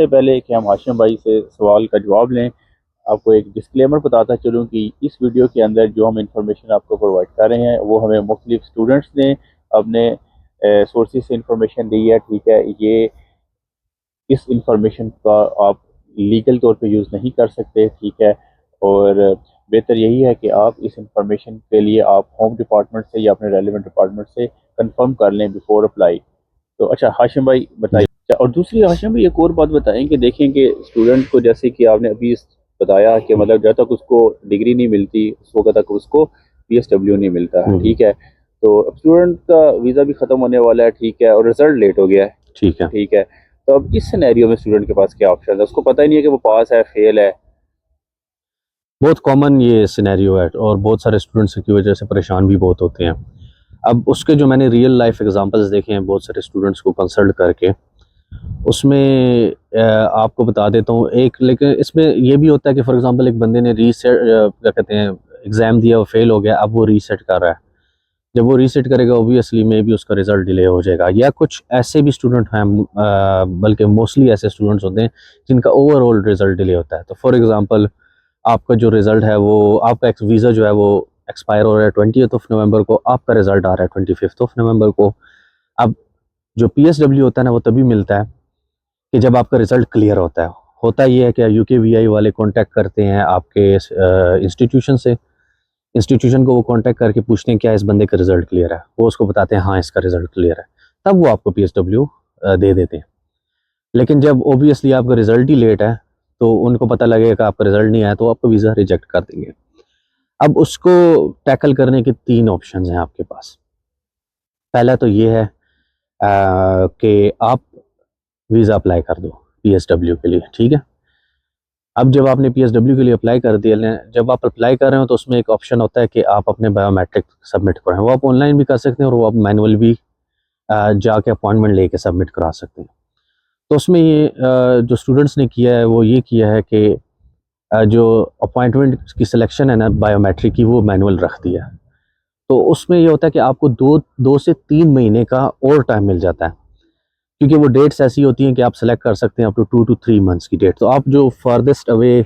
इससे पहले कि हम हाशिम भाई से सवाल का जवाब लें, आपको एक डिस्क्लेमर बताता चलूँ कि इस वीडियो के अंदर जो हम इंफॉर्मेशन आपको प्रोवाइड कर रहे हैं वो हमें मुख्तलिफ स्टूडेंट्स ने अपने सोर्सेज से इंफॉर्मेशन दी है। ठीक है, ये इस इंफॉर्मेशन का आप लीगल तौर पे यूज़ नहीं कर सकते। ठीक है, और बेहतर यही है कि आप इस इंफॉर्मेशन के लिए आप होम डिपार्टमेंट से या अपने रेलिवेंट डिपार्टमेंट से कंफर्म कर लें बिफोर अप्लाई। तो अच्छा हाशिम भाई बताइए। अच्छा, और दूसरी हाशिम भाई एक और बात बताएं कि देखें कि स्टूडेंट को, जैसे कि आपने अभी बताया कि मतलब जब तक उसको डिग्री नहीं मिलती उस वक्त तक उसको PSW नहीं मिलता है। ठीक है, तो अब स्टूडेंट का वीज़ा भी ख़त्म होने वाला है। ठीक है, और रिजल्ट लेट हो गया है। ठीक है। ठीक है, तो अब इस सिनेरियो में स्टूडेंट के पास क्या ऑप्शन है? उसको पता ही नहीं है कि वो पास है फेल है। बहुत कॉमन ये सिनेरियो है और बहुत सारे स्टूडेंट्स की वजह से परेशान भी बहुत होते हैं। अब उसके जो मैंने रियल लाइफ एग्जांपल्स देखे हैं बहुत सारे स्टूडेंट्स को कंसल्ट करके, उसमें आपको बता देता हूँ एक। लेकिन इसमें यह भी होता है कि फॉर एग्जांपल एक बंदे ने रीसेट क्या कहते हैं एग्ज़ाम दिया, वो फेल हो गया, अब वो रीसेट कर रहा है। जब वो रीसेट करेगा ऑब्वियसली में भी उसका रिज़ल्ट डिले हो जाएगा। या कुछ ऐसे भी स्टूडेंट हैं, बल्कि मोस्टली ऐसे स्टूडेंट्स होते हैं जिनका ओवरऑल रिज़ल्ट डिले होता है। तो फॉर एग्ज़ाम्पल आपका जो रिज़ल्ट है वो, आपका वीज़ा जो है वो एक्सपायर हो रहा है 20th नवंबर को, आपका रिज़ल्ट आ रहा है 25 नवंबर को। अब जो PSW होता है ना वो तभी मिलता है कि जब आपका रिज़ल्ट क्लियर होता है। होता ये है कि UKVI वाले कांटेक्ट करते हैं आपके इंस्टीट्यूशन से, इंस्टीट्यूशन को वो कांटेक्ट करके पूछते हैं क्या इस बंदे का रिज़ल्ट क्लियर है, वो उसको बताते हैं हाँ इसका रिज़ल्ट क्लियर है, तब वो आपको PSW दे देते हैं। लेकिन जब ओबियसली आपका रिज़ल्ट ही लेट है तो उनको पता लगेगा कि आपका रिज़ल्ट नहीं आया तो आपका वीज़ा रिजेक्ट कर देंगे। अब उसको टैकल करने के 3 ऑप्शंस हैं आपके पास। पहला तो ये है कि आप वीज़ा अप्लाई कर दो PSW के लिए। ठीक है, अब जब आपने PSW के लिए अप्लाई कर दिया लें, जब आप अप्लाई कर रहे हो तो उसमें एक ऑप्शन होता है कि आप अपने बायोमेट्रिक सबमिट करें। वो आप ऑनलाइन भी कर सकते हैं और वो आप मैनुअल भी जाके अपॉइंटमेंट लेके सबमिट करा सकते हैं। तो उसमें ये जो स्टूडेंट्स ने किया है वो ये किया है कि जो अपॉइंटमेंट की सिलेक्शन है ना बायोमेट्रिक की, वो मैनुअल रख दिया। तो उसमें ये होता है कि आपको दो से 3 महीने का और टाइम मिल जाता है, क्योंकि वो डेट्स ऐसी होती हैं कि आप सेलेक्ट कर सकते हैं अप टू 2 to 3 मंथ्स की डेट। तो आप जो फारदेस्ट अवे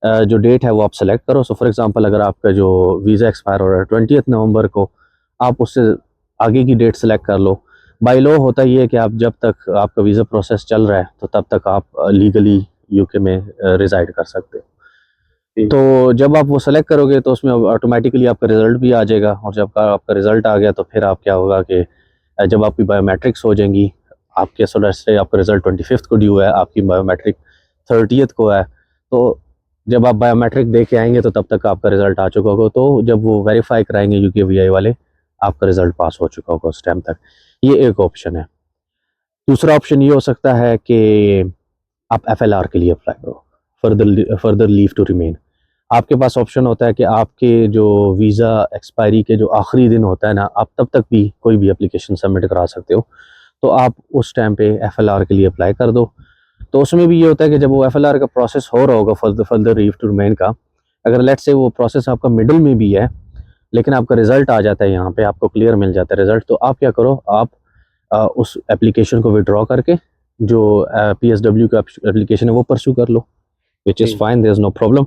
जो डेट है वो आप सेलेक्ट करो। सो फॉर एग्जांपल अगर आपका जो वीज़ा एक्सपायर हो रहा है 20th नवंबर को, आप उससे आगे की डेट सेलेक्ट कर लो। बाय लॉ होता ये है कि आप जब तक आपका वीज़ा प्रोसेस चल रहा है तो तब तक आप लीगली UK में रिज़ाइड कर सकते हो। तो जब आप वो सेलेक्ट करोगे तो उसमें ऑटोमेटिकली आपका रिज़ल्ट भी आ जाएगा, और जब आपका रिज़ल्ट आ गया तो फिर आप क्या होगा कि जब आपकी बायोमेट्रिक्स हो जाएंगी, आपके से आपका रिज़ल्ट 25 को ड्यू है, आपकी बायोमेट्रिक 30th को है, तो जब आप बायोमेट्रिक दे के आएंगे तो तब तक आपका रिज़ल्ट आ चुका होगा। तो जब वो वेरीफाई कराएंगे UKVI वाले, आपका रिज़ल्ट पास हो चुका होगा उस टाइम तक। ये एक ऑप्शन है। दूसरा ऑप्शन ये हो सकता है कि आप FLR के लिए अप्लाई करो, फर्दर लीव टू रिमेन। आपके पास ऑप्शन होता है कि आपके जो वीज़ा एक्सपायरी के जो आखिरी दिन होता है ना, आप तब तक भी कोई भी एप्लीकेशन सबमिट करा सकते हो। तो आप उस टाइम पे FLR के लिए अप्लाई कर दो। तो उसमें भी ये होता है कि जब वो FLR का प्रोसेस हो रहा होगा फर्दर लीव टू रिमेन का, अगर लेट्स से वो प्रोसेस आपका मिडिल में भी है लेकिन आपका रिज़ल्ट आ जाता है, यहाँ पे आपको क्लियर मिल जाता है रिज़ल्ट, तो आप क्या करो, आप उस एप्लीकेशन को विड्रॉ करके जो PSW का एप्लीकेशन है वो परस्यू कर लो, which is fine, there is no problem.